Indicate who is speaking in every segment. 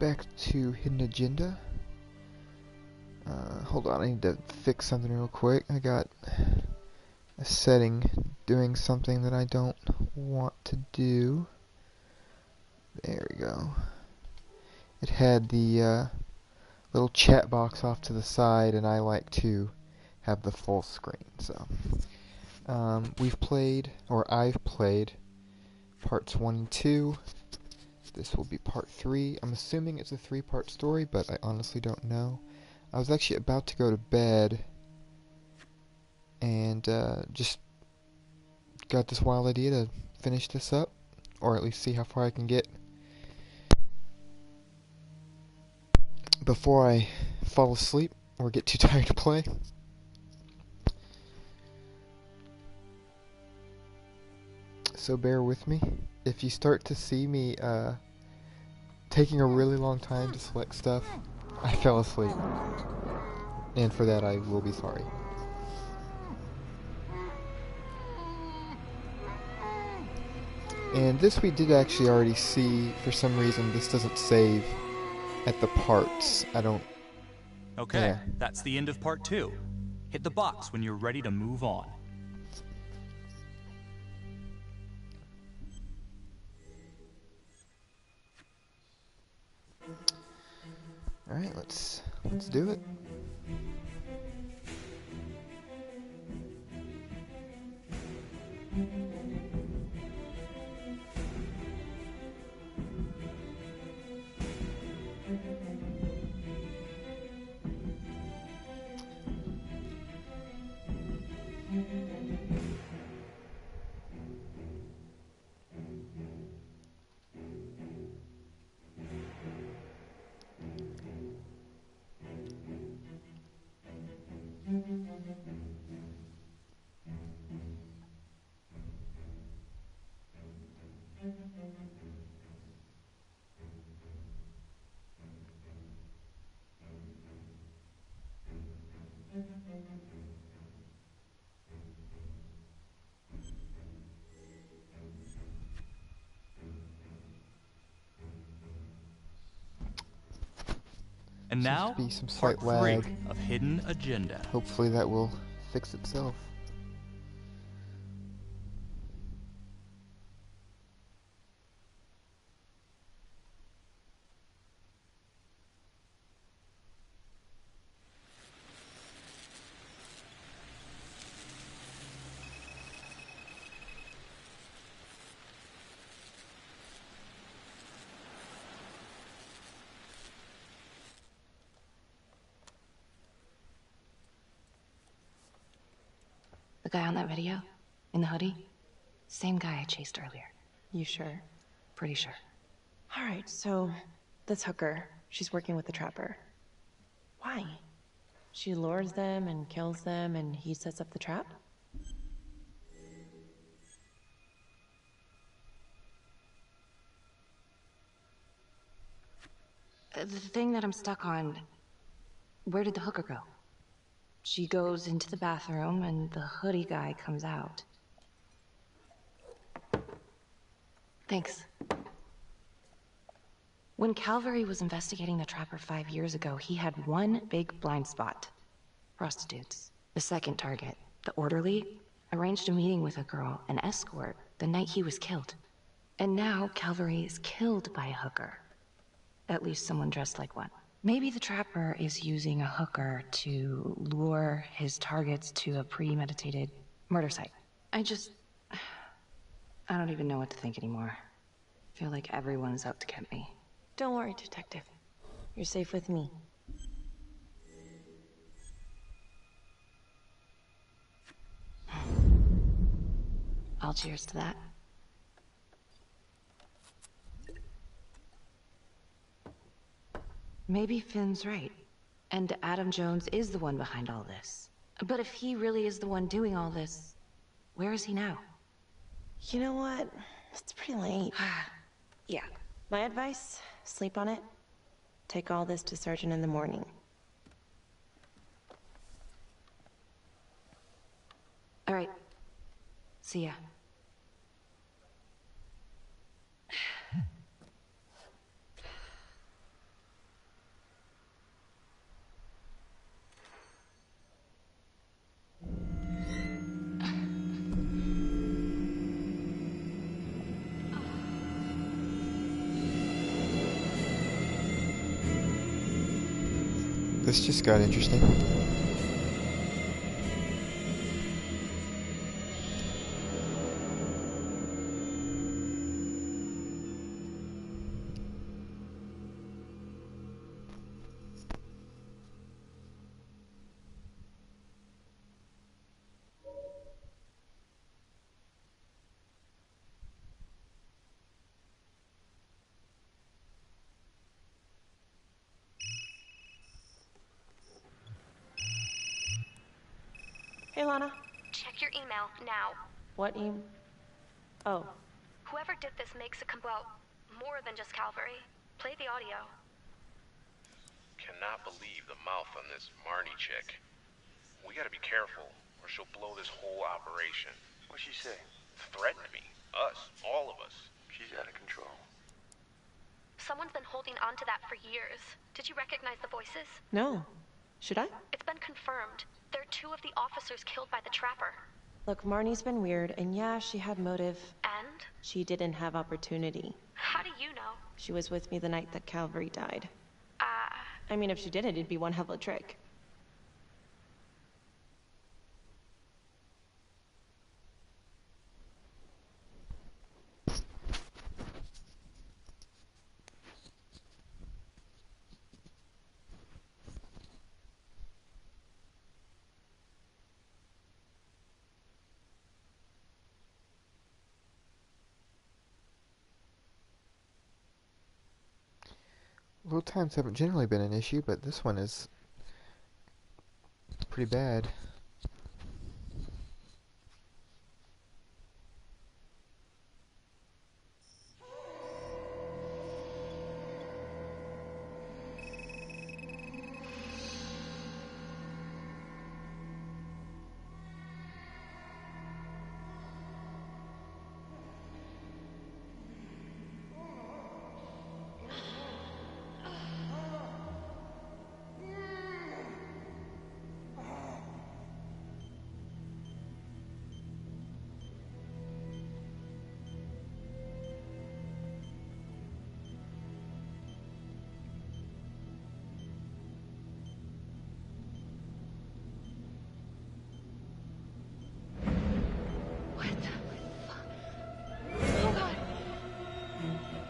Speaker 1: back to Hidden Agenda. Hold on, I need to fix something real quick. I got a setting doing something that I don't want to do. There we go. It had the little chat box off to the side, and I like to have the full screen. So we've played, or I've played, parts 1 and 2. This will be part 3. I'm assuming it's a 3-part story, but I honestly don't know. I was actually about to go to bed, and just got this wild idea to finish this up, or at least see how far I can get before I fall asleep or get too tired to play. So bear with me. If you start to see me taking a really long time to select stuff, I fell asleep. And for that I will be sorry. And this we did actually already see. For some reason this doesn't save at the parts. I don't...
Speaker 2: Okay, that's the end of part 2. Hit the box when you're ready to move on.
Speaker 1: Alright, let's do it.
Speaker 2: And now,
Speaker 1: be some
Speaker 2: part
Speaker 1: slight lag.
Speaker 2: 3 of Hidden Agenda.
Speaker 1: Hopefully that will fix itself.
Speaker 3: The guy on that video? In the hoodie? Same guy I chased earlier.
Speaker 4: You sure?
Speaker 3: Pretty sure.
Speaker 4: Alright, so this hooker, she's working with the trapper. Why? She lures them and kills them and he sets up the trap?
Speaker 3: The thing that I'm stuck on... Where did the hooker go? She goes into the bathroom and the hoodie guy comes out. Thanks. When Calvary was investigating the trapper 5 years ago, he had one big blind spot. Prostitutes. The second target, the orderly, arranged a meeting with a girl, an escort, the night he was killed. And now Calvary is killed by a hooker. At least someone dressed like one. Maybe the trapper is using a hooker to lure his targets to a premeditated murder site. I don't even know what to think anymore. I feel like everyone's out to get me.
Speaker 4: Don't worry, Detective. You're safe with me.
Speaker 3: I'll cheers to that. Maybe Finn's right. And Adam Jones is the one behind all this. But if he really is the one doing all this, where is he now?
Speaker 4: You know what? It's pretty late.
Speaker 3: Yeah.
Speaker 4: My advice, sleep on it. Take all this to Surgeon in the morning.
Speaker 3: All right. See ya.
Speaker 1: This just got interesting.
Speaker 4: Hey, Lana.
Speaker 5: Check your email now.
Speaker 4: What Oh.
Speaker 5: Whoever did this makes it come out more than just Calvary. Play the audio.
Speaker 6: Cannot believe the mouth on this Marnie chick. We gotta be careful, or she'll blow this whole operation.
Speaker 7: What'd she say?
Speaker 6: Threatened me. Us. All of us.
Speaker 7: She's out of control.
Speaker 5: Someone's been holding on to that for years. Did you recognize the voices?
Speaker 4: No. Should I?
Speaker 5: It's been confirmed. They're two of the officers killed by the Trapper.
Speaker 4: Look, Marnie's been weird, and yeah, she had motive.
Speaker 5: And?
Speaker 4: She didn't have opportunity.
Speaker 5: How do you know?
Speaker 4: She was with me the night that Calvary died. I mean, if she didn't, it'd be one hell of a trick.
Speaker 1: Load times haven't generally been an issue, but this one is pretty bad.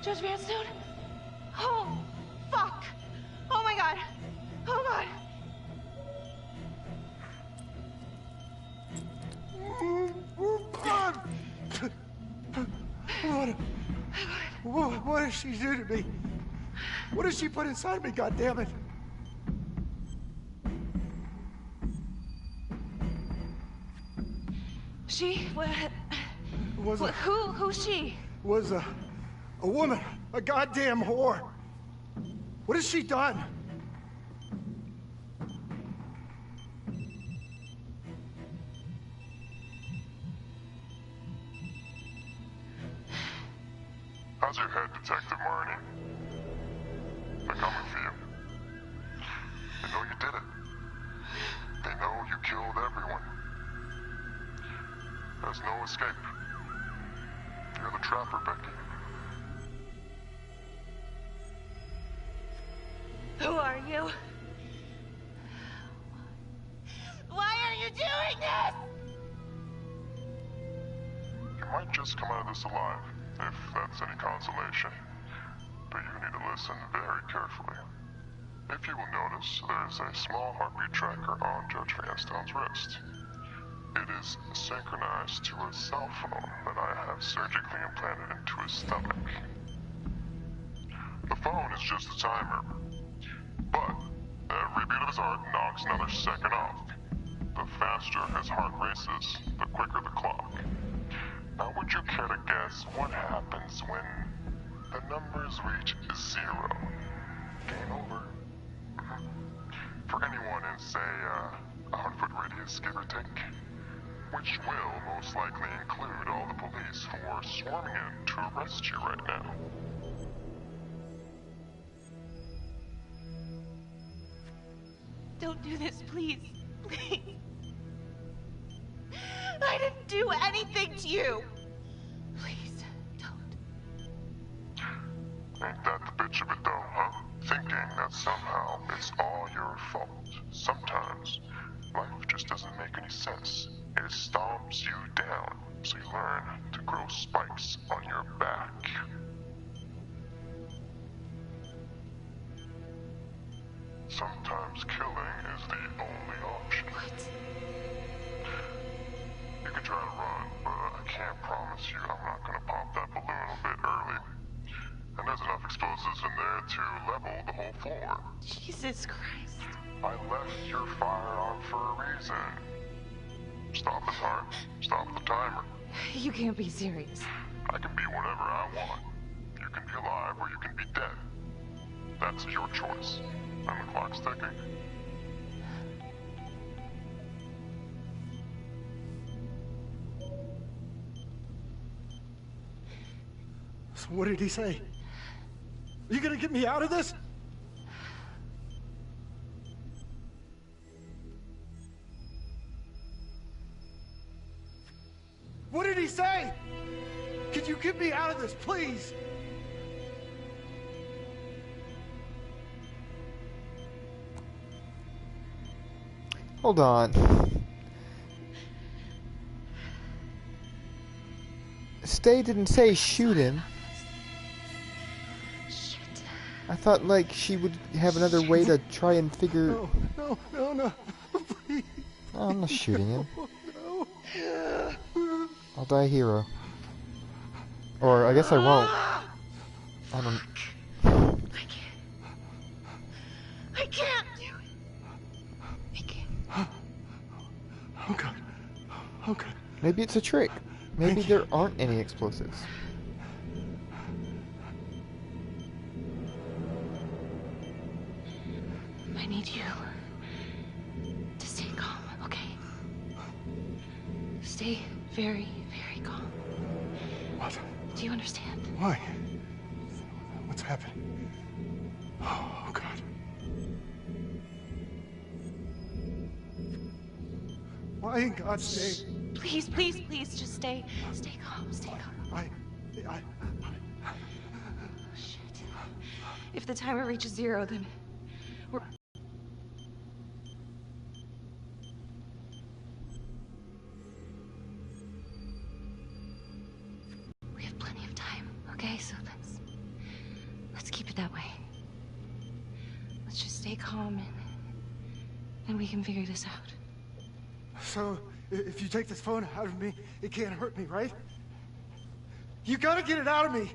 Speaker 4: Judge Vanstone? Oh, fuck! Oh my god! Oh god!
Speaker 8: What did she do to me? What did she put inside me, goddammit?
Speaker 4: She?
Speaker 8: Was
Speaker 4: who's she?
Speaker 8: Was a woman, a goddamn whore. What has she done?
Speaker 9: How's your head, Detective Marnie? They're coming for you. They know you did it. They know you killed everyone. There's no escape. You're the Trapper, Becky.
Speaker 4: Who are you? Why are you doing this?
Speaker 9: You might just come out of this alive, if that's any consolation. But you need to listen very carefully. If you will notice, there's a small heartbeat tracker on Judge Vanstone's wrist. It is synchronized to a cell phone that I have surgically implanted into his stomach. The phone is just a timer, but every beat of his heart knocks another second off. The faster his heart races, the quicker the clock. Now would you care to guess what happens when the numbers reach 0? Game over. For anyone in, say, a 100-foot radius, give or take. Which will most likely include all the police who are swarming in to arrest you right now.
Speaker 4: Don't do this, please. Please. I didn't do anything to you. Please, don't.
Speaker 9: Ain't that the bitch of it though, huh? Thinking that somehow it's all your fault. sometimes life just doesn't make any sense. It stomps you down, so you learn to grow spikes on your back. Sometimes killing is the only option.
Speaker 3: What?
Speaker 9: You can try to run, but I can't promise you I'm not gonna pop that balloon a bit early. And there's enough explosives in there to level the whole floor.
Speaker 4: Jesus Christ.
Speaker 9: I left your fire on for a reason. Stop the time. Stop the timer.
Speaker 4: You can't be serious.
Speaker 9: I can be whatever I want. You can be alive or you can be dead. That's your choice. And the clock's ticking.
Speaker 8: So what did he say? Are you gonna get me out of this? What did he say? Could you get me out of this, please?
Speaker 1: Hold on. Stay didn't say shoot him.
Speaker 3: Shit.
Speaker 1: I thought like she would have another way to try and figure.
Speaker 8: No, please.
Speaker 1: Oh, I'm not shooting him.
Speaker 8: No.
Speaker 1: I'll die a hero. Or I guess I won't. I don't.
Speaker 4: I can't do it. I can't.
Speaker 8: Oh God. Oh God.
Speaker 1: Maybe it's a trick. Maybe there aren't any explosives.
Speaker 3: I need you to stay calm, okay? Stay very, very calm.
Speaker 8: What?
Speaker 3: Do you understand?
Speaker 8: Why? What's happening? Oh God. Why in God's name?
Speaker 3: Please, please, please, just stay calm, stay calm.
Speaker 8: I
Speaker 3: Shit. If the timer reaches 0, then we're... We have plenty of time, okay? So let's keep it that way. Let's just stay calm and we can figure this out.
Speaker 8: So, if you take this phone out of me, it can't hurt me, right? You gotta get it out of me!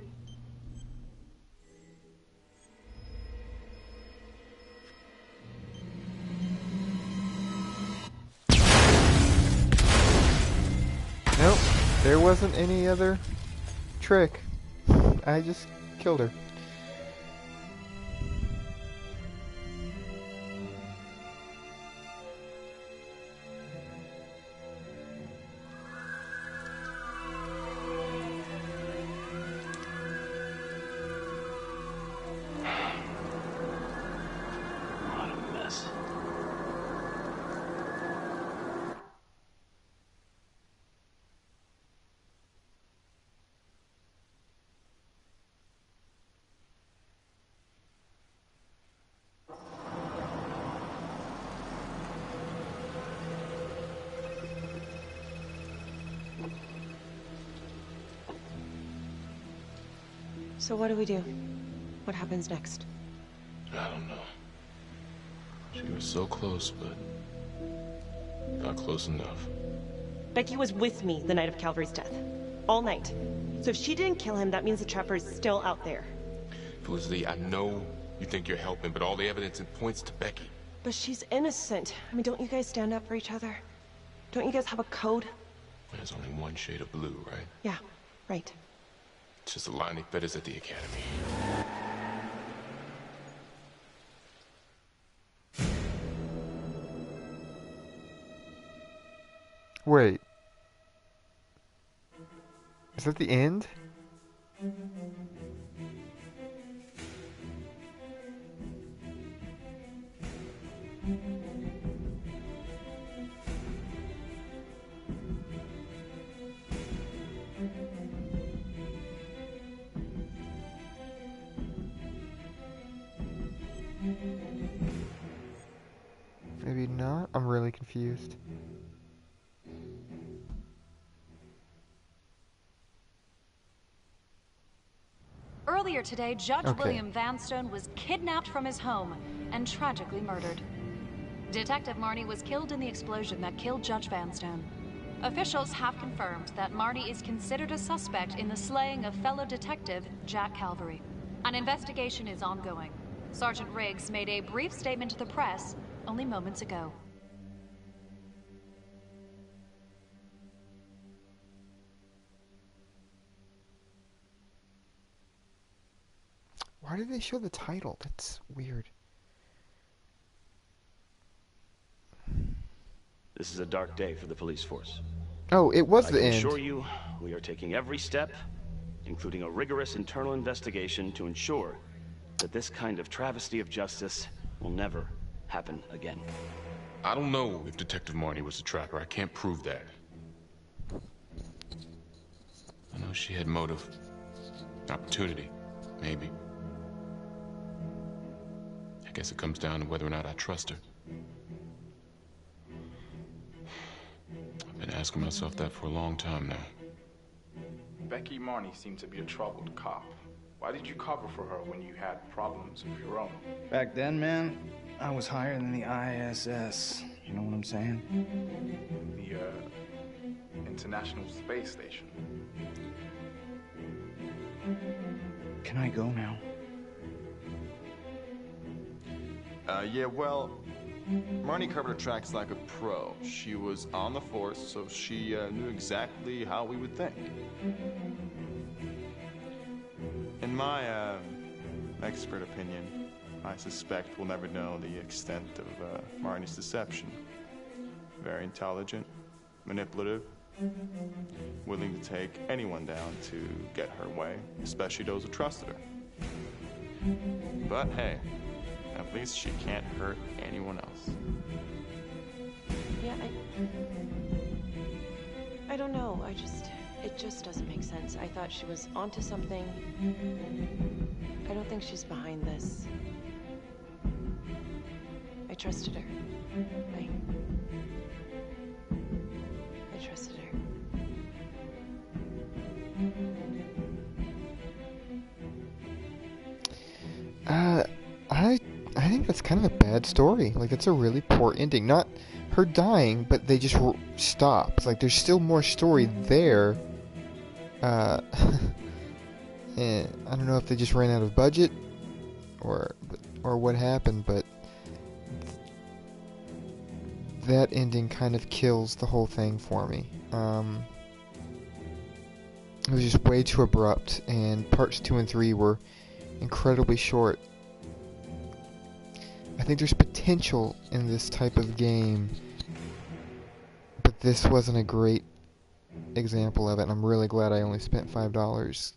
Speaker 1: Nope, there wasn't any other trick. I just killed her.
Speaker 7: What a mess.
Speaker 4: So what do we do? What happens next?
Speaker 7: I don't know. She was so close, but not close enough.
Speaker 4: Becky was with me the night of Calvary's death. All night. So if she didn't kill him, that means the trapper is still out there.
Speaker 7: Felicity, I know you think you're helping, but all the evidence points to Becky.
Speaker 4: But she's innocent. I mean, don't you guys stand up for each other? Don't you guys have a code?
Speaker 7: There's only one shade of blue, right?
Speaker 4: Yeah, right.
Speaker 7: It's just a line they fed us at the academy.
Speaker 1: Wait. Is that the end? Maybe not? I'm really confused.
Speaker 10: Earlier today, Judge William Vanstone was kidnapped from his home and tragically murdered. Detective Marnie was killed in the explosion that killed Judge Vanstone. Officials have confirmed that Marnie is considered a suspect in the slaying of fellow detective Jack Calvary. An investigation is ongoing. Sergeant Riggs made a brief statement to the press only moments ago.
Speaker 1: Why did they show the title? That's weird.
Speaker 11: This is a dark day for the police force.
Speaker 1: Oh, it was the end.
Speaker 11: I can assure you, we are taking every step, including a rigorous internal investigation, to ensure that this kind of travesty of justice will never happen again.
Speaker 7: I don't know if Detective Marnie was a trapper. I can't prove that. I know she had motive. Opportunity, maybe. I guess it comes down to whether or not I trust her. I've been asking myself that for a long time now.
Speaker 12: Becky Marnie seemed to be a troubled cop. Why did you cover for her when you had problems of your own?
Speaker 13: Back then, man, I was higher than the ISS. You know what I'm saying?
Speaker 12: The, International Space Station.
Speaker 13: Can I go now?
Speaker 14: Yeah, well, Marnie covered her tracks like a pro. She was on the force, so she knew exactly how we would think. In my expert opinion, I suspect we'll never know the extent of Marnie's deception. Very intelligent, manipulative, willing to take anyone down to get her way, especially those who trusted her. But hey, at least she can't hurt anyone else.
Speaker 4: Yeah, I don't know. It just doesn't make sense. I thought she was onto something. I don't think she's behind this. I trusted her. I trusted her.
Speaker 1: I think that's kind of a bad story. Like, it's a really poor ending. Not her dying, but they just stopped. Like, there's still more story there. And I don't know if they just ran out of budget or what happened, but that ending kind of kills the whole thing for me. It was just way too abrupt, and parts 2 and 3 were incredibly short. I think there's potential in this type of game, but this wasn't a great example of it, and I'm really glad I only spent $5.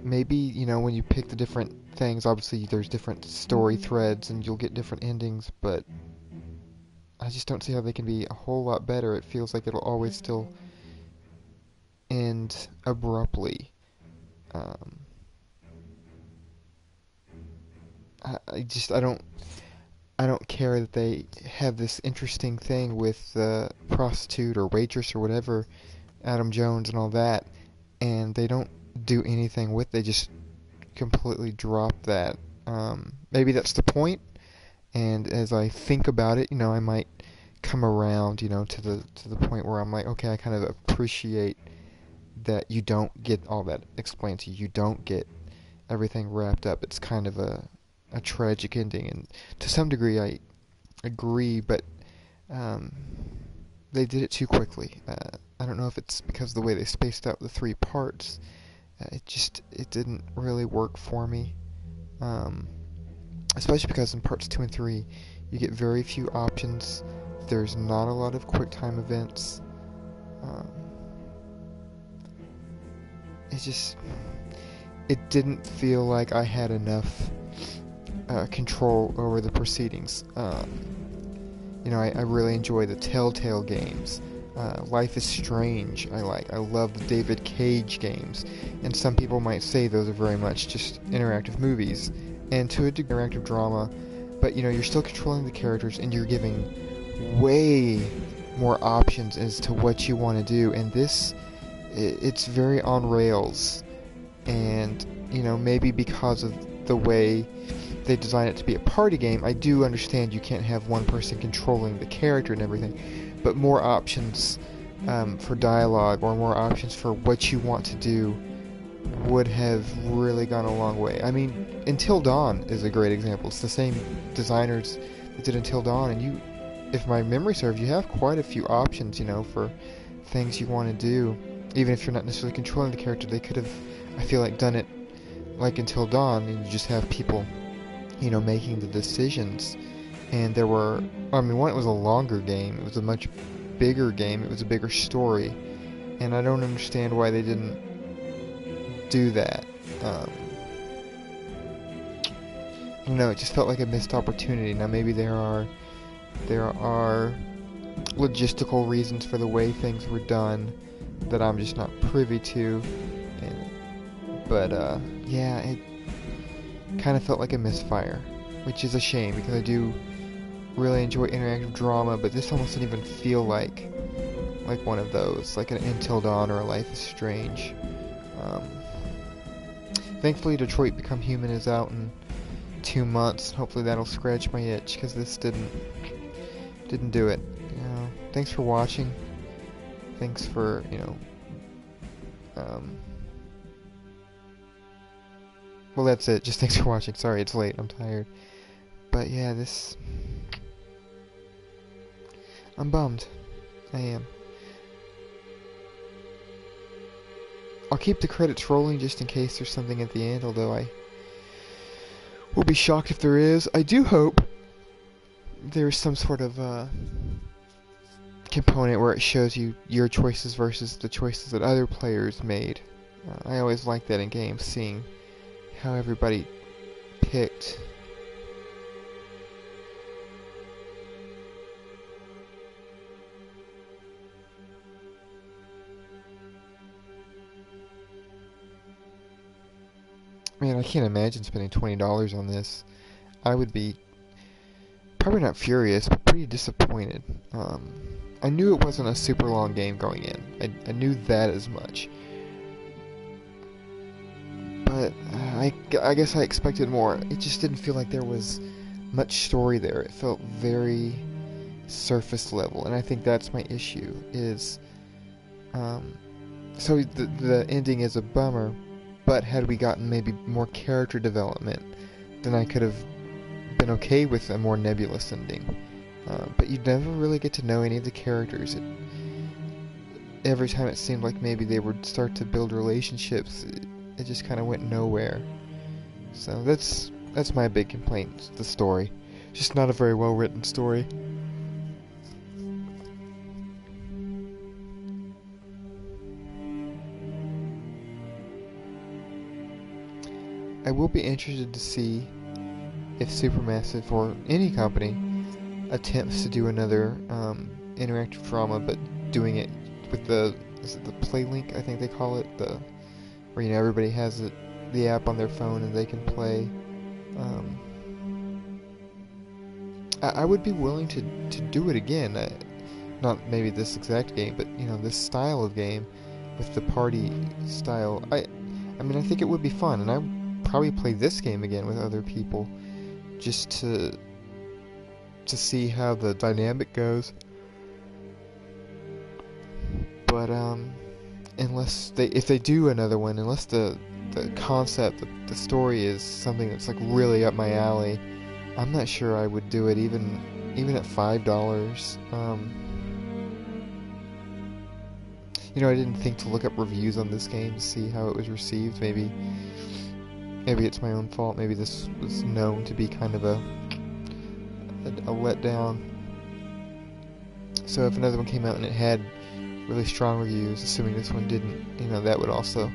Speaker 1: Maybe, you know, when you pick the different things, obviously there's different story threads and you'll get different endings, but I just don't see how they can be a whole lot better. It feels like it'll always still end abruptly. I don't care that they have this interesting thing with the prostitute or waitress or whatever, Adam Jones and all that, and they don't do anything with it. They just completely drop that. Maybe that's the point, and as I think about it, you know, I might come around, you know, to the point where I'm like, okay, I kind of appreciate that you don't get all that explained to you. You don't get everything wrapped up. It's kind of a tragic ending, and to some degree I agree, but they did it too quickly. I don't know if it's because of the way they spaced out the 3 parts. It didn't really work for me, especially because in parts 2 and 3 you get very few options. There's not a lot of quick time events. It didn't feel like I had enough control over the proceedings. You know, I really enjoy the Telltale games. Life is Strange I love the David Cage games, and some people might say those are very much just interactive movies, and to a degree interactive drama, but you know, you're still controlling the characters, and you're giving way more options as to what you want to do. And this, it's very on rails, and you know, maybe because of the way they design it to be a party game, I do understand you can't have one person controlling the character and everything, but more options for dialogue, or more options for what you want to do, would have really gone a long way. I mean, Until Dawn is a great example. It's the same designers that did Until Dawn, and you, if my memory serves, you have quite a few options, you know, for things you want to do. Even if you're not necessarily controlling the character, they could have, I feel like, done it like Until Dawn, and you just have people, you know, making the decisions. And there were, I mean, one, it was a longer game, it was a much bigger game, it was a bigger story, and I don't understand why they didn't do that. I don't know, it just felt like a missed opportunity. Now maybe there are logistical reasons for the way things were done that I'm just not privy to, but yeah, it kind of felt like a misfire, which is a shame, because I do really enjoy interactive drama, but this almost didn't even feel like one of those, like an Until Dawn or a Life is Strange. Thankfully, Detroit Become Human is out in 2 months. Hopefully that'll scratch my itch, because this didn't do it. You know, thanks for watching. Thanks for, you know, well, that's it. Just thanks for watching. Sorry, it's late. I'm tired. But yeah, I'm bummed. I am. I'll keep the credits rolling just in case there's something at the end, although I will be shocked if there is. I do hope there's some sort of component where it shows you your choices versus the choices that other players made. I always like that in games, seeing how everybody picked. Man, I can't imagine spending $20 on this. I would be probably not furious, but pretty disappointed. I knew it wasn't a super long game going in. I knew that as much. But I guess I expected more. It just didn't feel like there was much story there. It felt very surface level, and I think that's my issue. Is so the ending is a bummer. But had we gotten maybe more character development, then I could have been okay with a more nebulous ending. But you never really get to know any of the characters. Every time it seemed like maybe they would start to build relationships, it just kind of went nowhere. So that's my big complaint, the story. Just not a very well written story. I will be interested to see if Supermassive or any company attempts to do another interactive drama, but doing it with is it the PlayLink, I think they call it, where, you know, everybody has the app on their phone and they can play. I would be willing to do it again. Not maybe this exact game, but, you know, this style of game with the party style. I mean, I think it would be fun, and I probably play this game again with other people, just to see how the dynamic goes. But if they do another one, unless the concept, the story is something that's like really up my alley, I'm not sure I would do it even at $5. You know, I didn't think to look up reviews on this game to see how it was received. Maybe it's my own fault. Maybe this was known to be kind of a letdown. So if another one came out and it had really strong reviews, assuming this one didn't, you know, that would also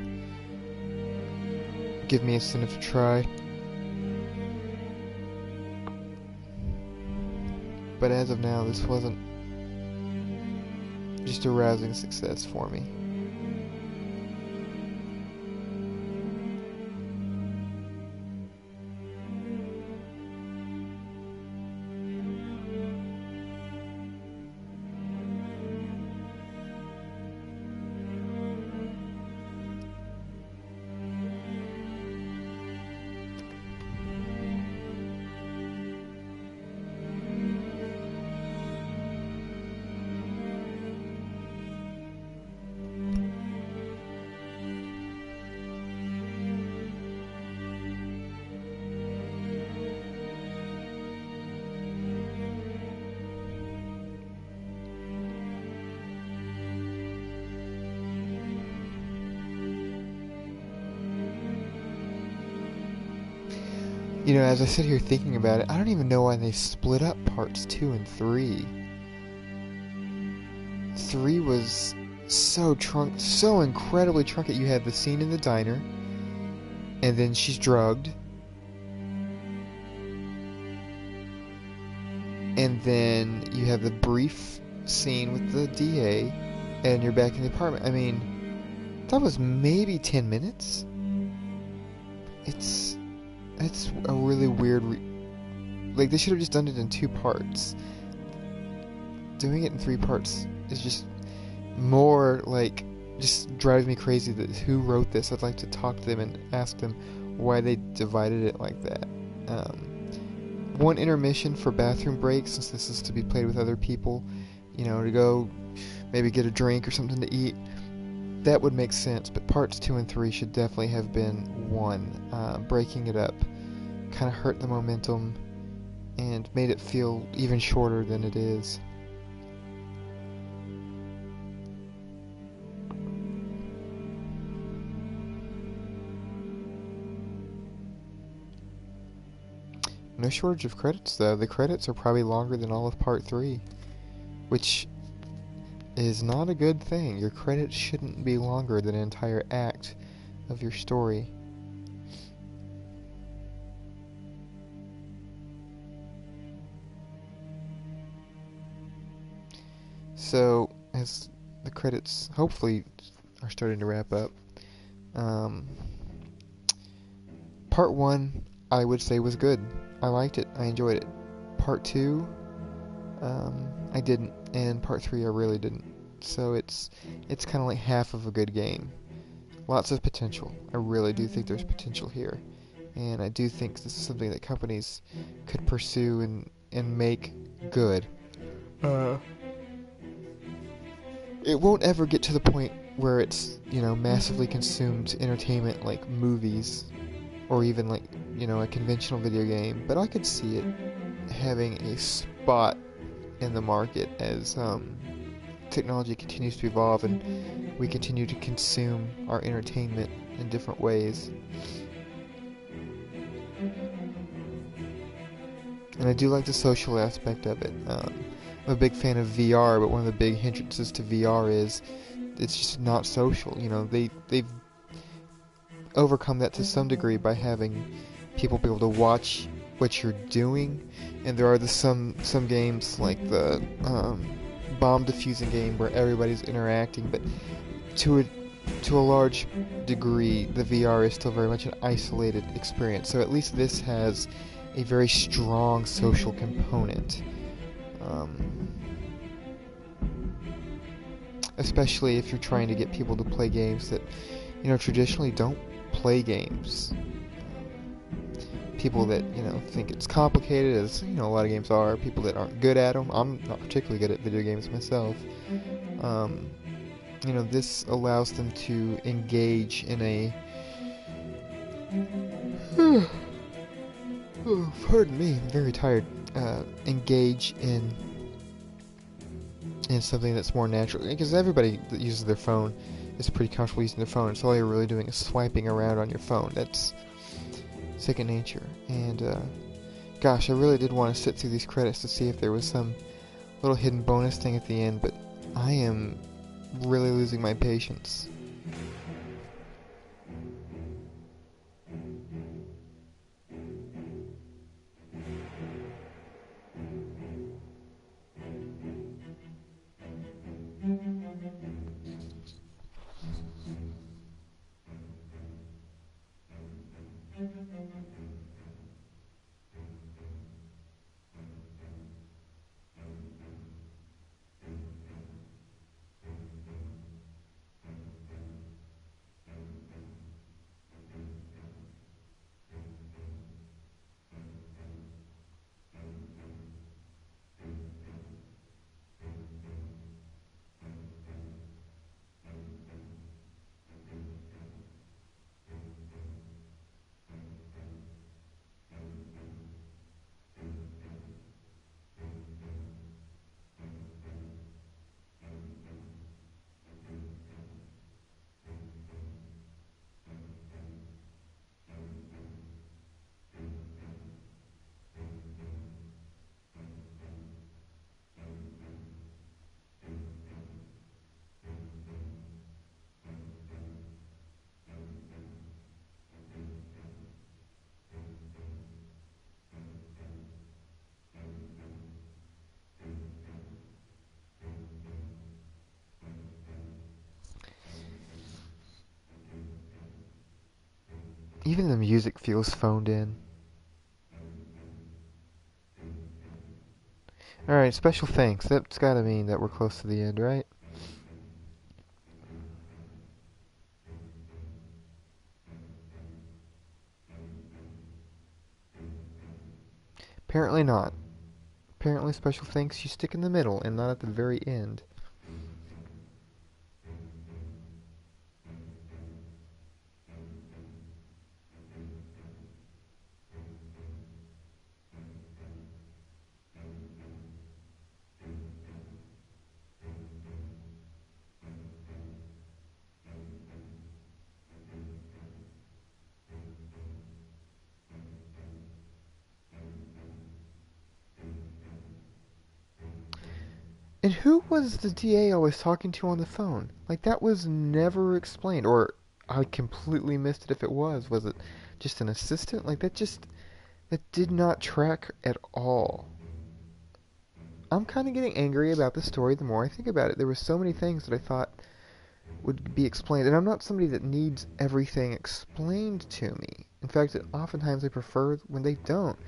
Speaker 1: give me incentive to try. But as of now, this wasn't just a rousing success for me. You know, as I sit here thinking about it, I don't even know why they split up parts 2 and 3. 3 was so incredibly truncated. You had the scene in the diner, and then she's drugged, and then you have the brief scene with the DA, and you're back in the apartment. I mean, that was maybe 10 minutes. It's a really weird. Like, they should have just done it in 2 parts. Doing it in 3 parts is just more like, just drives me crazy. That who wrote this? I'd like to talk to them and ask them why they divided it like that. One intermission for bathroom breaks, since this is to be played with other people, you know, to go maybe get a drink or something to eat. That would make sense, but parts 2 and 3 should definitely have been one. Breaking it up kind of hurt the momentum and made it feel even shorter than it is. No shortage of credits, though. The credits are probably longer than all of Part 3, which is not a good thing. Your credits shouldn't be longer than an entire act of your story. So, as the credits hopefully are starting to wrap up, Part 1, I would say, was good. I liked it. I enjoyed it. Part 2, I didn't, and Part 3 I really didn't. So it's kind of like half of a good game. Lots of potential. I really do think there's potential here, and I do think this is something that companies could pursue and make good. It won't ever get to the point where it's, you know, massively consumed entertainment like movies, or even like, you know, a conventional video game, but I could see it having a spot in the market as technology continues to evolve and we continue to consume our entertainment in different ways. And I do like the social aspect of it. I'm a big fan of VR, but one of the big hindrances to VR is it's just not social. You know, they've overcome that to some degree by having people be able to watch what you're doing, and there are some games like the bomb defusing game where everybody's interacting, but to a large degree the VR is still very much an isolated experience. So at least this has a very strong social component, especially if you're trying to get people to play games that, you know, traditionally don't play games. People that, you know, think it's complicated, as, you know, a lot of games are. People that aren't good at them. I'm not particularly good at video games myself. You know, this allows them to engage in a pardon me, I'm very tired. Engage in something that's more natural, because everybody that uses their phone is pretty comfortable using their phone. So all you're really doing is swiping around on your phone. That's second nature. And gosh, I really did want to sit through these credits to see if there was some little hidden bonus thing at the end, but I am really losing my patience. Even the music feels phoned in. Alright, special thanks. That's gotta mean that we're close to the end, right? Apparently not. Apparently special thanks you stick in the middle and not at the very end. And who was the DA I was talking to on the phone? Like, that was never explained. Or I completely missed it if it was. Was it just an assistant? Like, that did not track at all. I'm kind of getting angry about the story the more I think about it. There were so many things that I thought would be explained. And I'm not somebody that needs everything explained to me. In fact, oftentimes I prefer when they don't.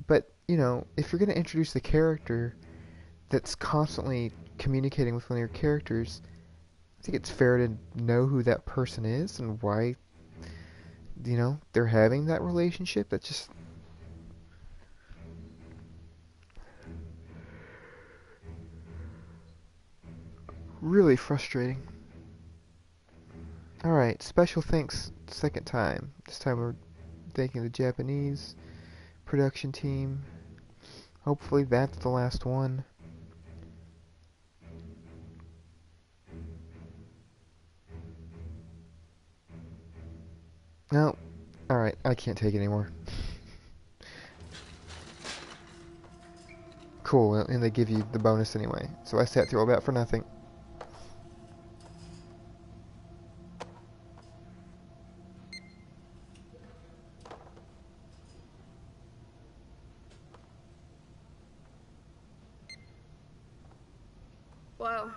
Speaker 1: But, you know, if you're going to introduce the character that's constantly communicating with one of your characters, I think it's fair to know who that person is and why, you know, they're having that relationship. That's just... really frustrating. Alright, special thanks second time. This time we're thanking the Japanese production team. Hopefully that's the last one. No. Alright, I can't take it anymore. Cool, and they give you the bonus anyway. So I sat through all that for nothing.
Speaker 15: Whoa.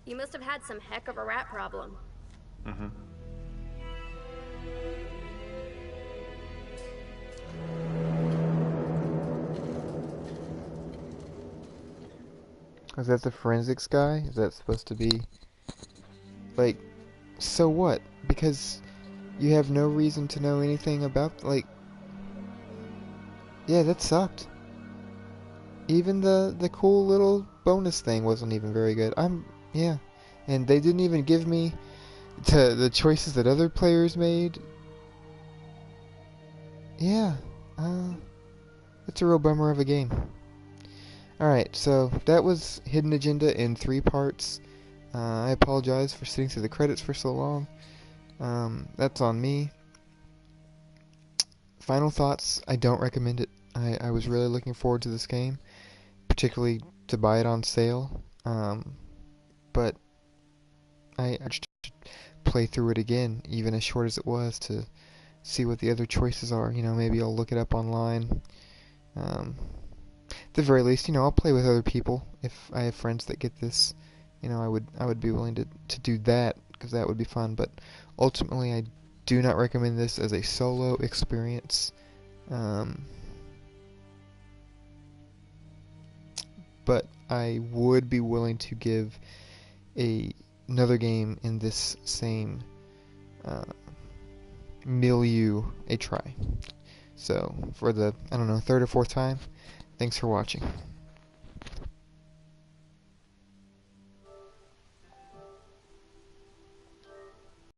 Speaker 15: You must have had some heck of a rat problem.
Speaker 14: Mm-hmm.
Speaker 1: Is that the forensics guy? Is that supposed to be... like, so what? Because you have no reason to know anything about, like... yeah, that sucked. Even the cool little bonus thing wasn't even very good. Yeah. And they didn't even give me the choices that other players made. Yeah. It's a real bummer of a game. Alright, so that was Hidden Agenda in 3 parts. I apologize for sitting through the credits for so long. That's on me. Final thoughts, I don't recommend it. I was really looking forward to this game, particularly to buy it on sale. But I just play through it again, even as short as it was, to see what the other choices are. You know, maybe I'll look it up online. At the very least, you know, I'll play with other people. If I have friends that get this, you know, I would be willing to do that, because that would be fun. But ultimately, I do not recommend this as a solo experience. But I would be willing to give another game in this same milieu a try. So, for the, I don't know, 3rd or 4th time, thanks for watching.